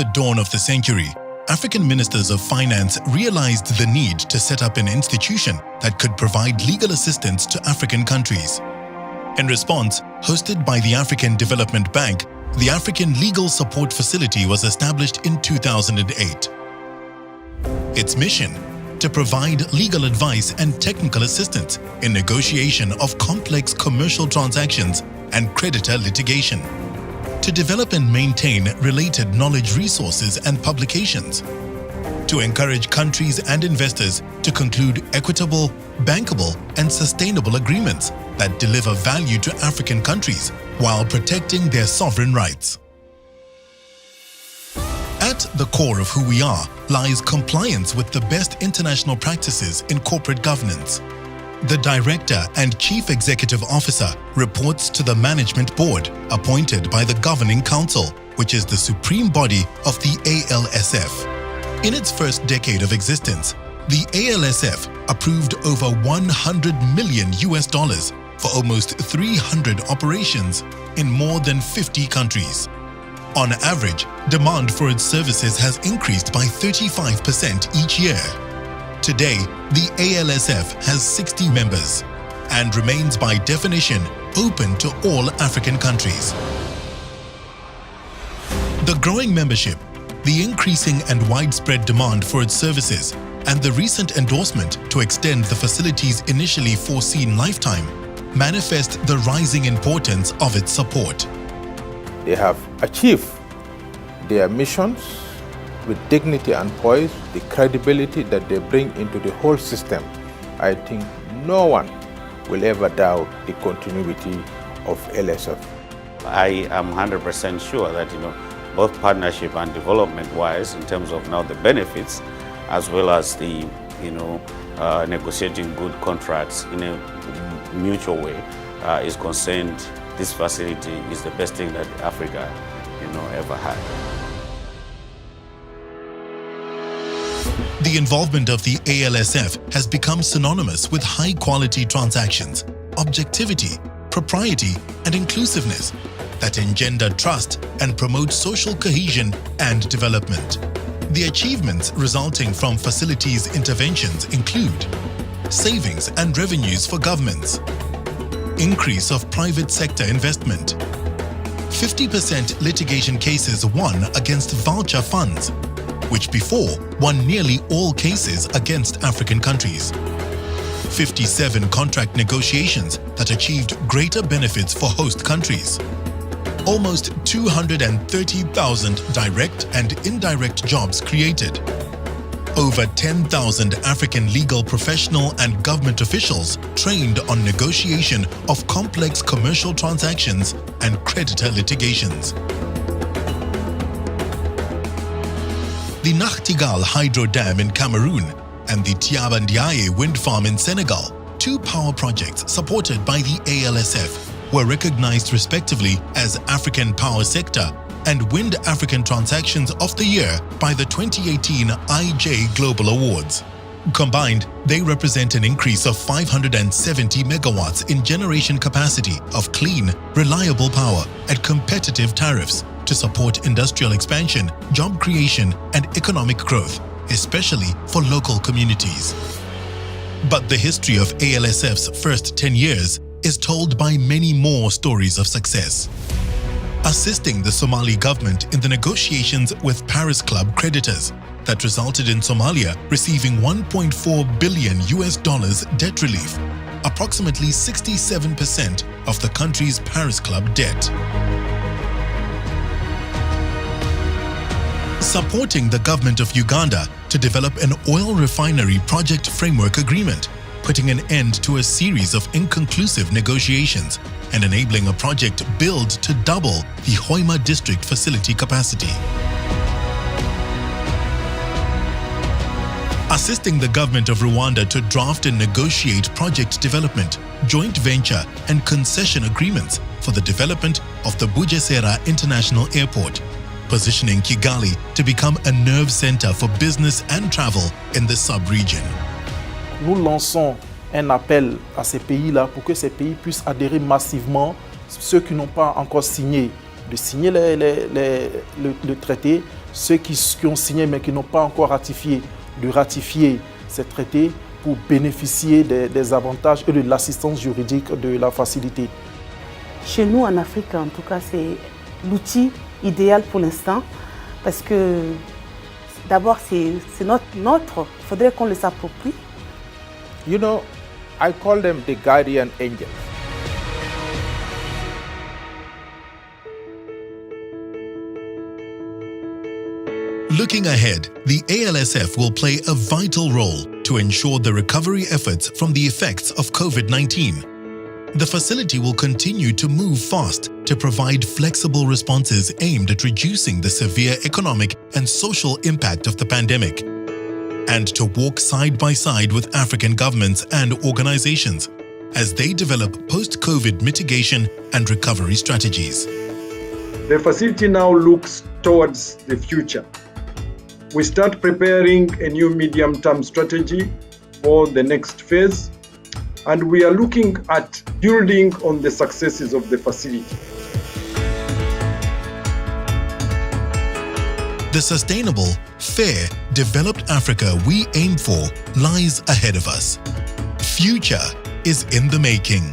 the dawn of the century, African ministers of finance realized the need to set up an institution that could provide legal assistance to African countries. In response, hosted by the African Development Bank, the African Legal Support Facility was established in 2008. Its mission: to provide legal advice and technical assistance in negotiation of complex commercial transactions and creditor litigation, to develop and maintain related knowledge resources and publications, to encourage countries and investors to conclude equitable, bankable, and sustainable agreements that deliver value to African countries while protecting their sovereign rights. At the core of who we are lies compliance with the best international practices in corporate governance. The Director and Chief Executive Officer reports to the Management Board, appointed by the Governing Council, which is the supreme body of the ALSF. In its first decade of existence, the ALSF approved over $100 million for almost 300 operations in more than 50 countries. On average, demand for its services has increased by 35% each year. Today, the ALSF has 60 members and remains by definition open to all African countries. The growing membership, the increasing and widespread demand for its services, and the recent endorsement to extend the facility's initially foreseen lifetime manifest the rising importance of its support. They have achieved their missions with dignity and poise, the credibility that they bring into the whole system. I think no one will ever doubt the continuity of LSF. I am 100% sure that both partnership and development-wise, in terms of now the benefits, as well as the negotiating good contracts in a mutual way, is concerned, this facility is the best thing that Africa ever had. The involvement of the ALSF has become synonymous with high-quality transactions, objectivity, propriety, and inclusiveness that engender trust and promote social cohesion and development. The achievements resulting from facilities' interventions include savings and revenues for governments, increase of private sector investment, 50% litigation cases won against vulture funds, which before won nearly all cases against African countries. 57 contract negotiations that achieved greater benefits for host countries. Almost 230,000 direct and indirect jobs created. Over 10,000 African legal professional and government officials trained on negotiation of complex commercial transactions and creditor litigations. The Nachtigal Hydro Dam in Cameroon and the Tiaba Ndiaye wind farm in Senegal, two power projects supported by the ALSF, were recognized respectively as African Power Sector and Wind African Transactions of the Year by the 2018 IJ Global Awards. Combined, they represent an increase of 570 megawatts in generation capacity of clean, reliable power at competitive tariffs to support industrial expansion, job creation, and economic growth, especially for local communities. But the history of ALSF's first 10 years is told by many more stories of success. Assisting the Somali government in the negotiations with Paris Club creditors that resulted in Somalia receiving $1.4 billion debt relief, approximately 67% of the country's Paris Club debt. Supporting the government of Uganda to develop an oil refinery project framework agreement, putting an end to a series of inconclusive negotiations and enabling a project built to double the Hoima district facility capacity. Assisting the government of Rwanda to draft and negotiate project development, joint venture and concession agreements for the development of the Bugesera International Airport, positioning Kigali to become a nerve center for business and travel in the sub-region. Nous lançons un appel à ces pays-là pour que ces pays puissent adhérer massivement, ceux qui n'ont pas encore signé, de signer le traité, ceux qui ont signé mais qui n'ont pas encore ratifié, de ratifier ces traités pour bénéficier des avantages et de l'assistance juridique de la facilité. Chez nous, en Afrique, en tout cas, c'est l'outil idéal pour l'instant parce que d'abord, c'est notre. Il faudrait qu'on le s'approprie. You know, I call them the guardian angels. Looking ahead, the ALSF will play a vital role to ensure the recovery efforts from the effects of COVID-19. The facility will continue to move fast to provide flexible responses aimed at reducing the severe economic and social impact of the pandemic, and to walk side by side with African governments and organizations as they develop post-COVID mitigation and recovery strategies. The facility now looks towards the future. We start preparing a new medium-term strategy for the next phase, and we are looking at building on the successes of the facility. The sustainable, fair, developed Africa we aim for lies ahead of us. Future is in the making.